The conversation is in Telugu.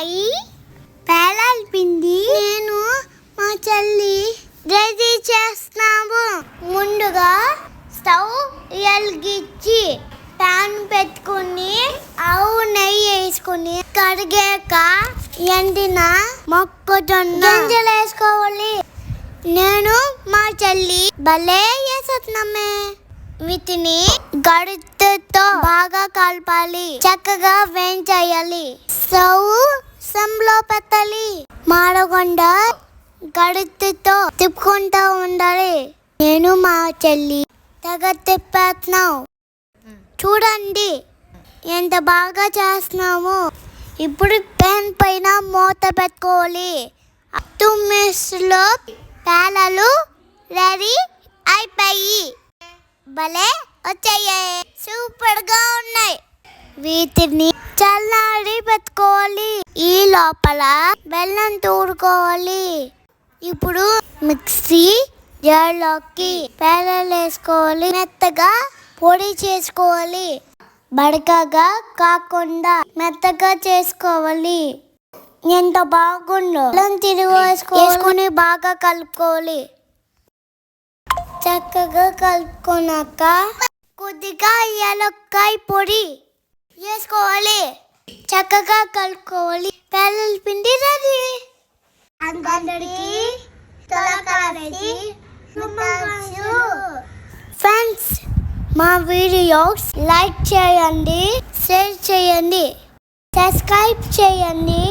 అయిపోయి పేలాల పిండి నేను మా చెల్లి రెడీ చేస్తున్నాము. ముందుగా స్టవ్ వెలిగించి ప్యాన్ పెట్టుకుని ఆవు నెయ్యి వేసుకుని కడిగాక ఎండిన మొక్కజొన్న గింజలు వేసుకోవాలి. నేను మా చెల్లి భలే వేస్తున్నామే. వీటిని గరిటెతో బాగా కలపాలి. చక్కగా వేయించేయాలి. స్టవ్ సిమ్లో పెట్టాలి. మాడకుండా గరిటెతో తిప్పుకుంటూ ఉండాలి. నేను మా చెల్లి తెగ తిప్పేస్తున్నాం. చూడండి ఎంత బాగా చేస్తున్నాము. ఇప్పుడు పెన్ పైన మూత పెట్టుకోవాలి. 2 మినిట్స్లో పేలాలు రెడీ అయిపోయి భలే వచ్చాయి. సూపర్గా ఉన్నాయి. వీటిని చల్లారి పెట్టుకోవాలి. ఈ లోపల బెల్లం తూడుకోవాలి. ఇప్పుడు మిక్సీ జార్లోకి పేలాలు వేసుకోవాలి. మెత్తగా పొడి చేసుకోవాలి. బడకగా కాకుండా మెత్తగా చేసుకోవాలి. ఎంత బాగుందో. బెల్లం తిరిగి వేసుకొని బాగా కలుపుకోవాలి. చక్కగా కలుపుకున్నాక కొద్దిగా యాలక్కాయ పొడి వేసుకోవాలి. చక్కగా కలుపుకోవాలి. పేలాల పిండి రెడీ. అందరికీ ఫ్రెండ్స్, మా వీడియోస్ లైక్ చేయండి, షేర్ చేయండి, సబ్స్క్రైబ్ చేయండి.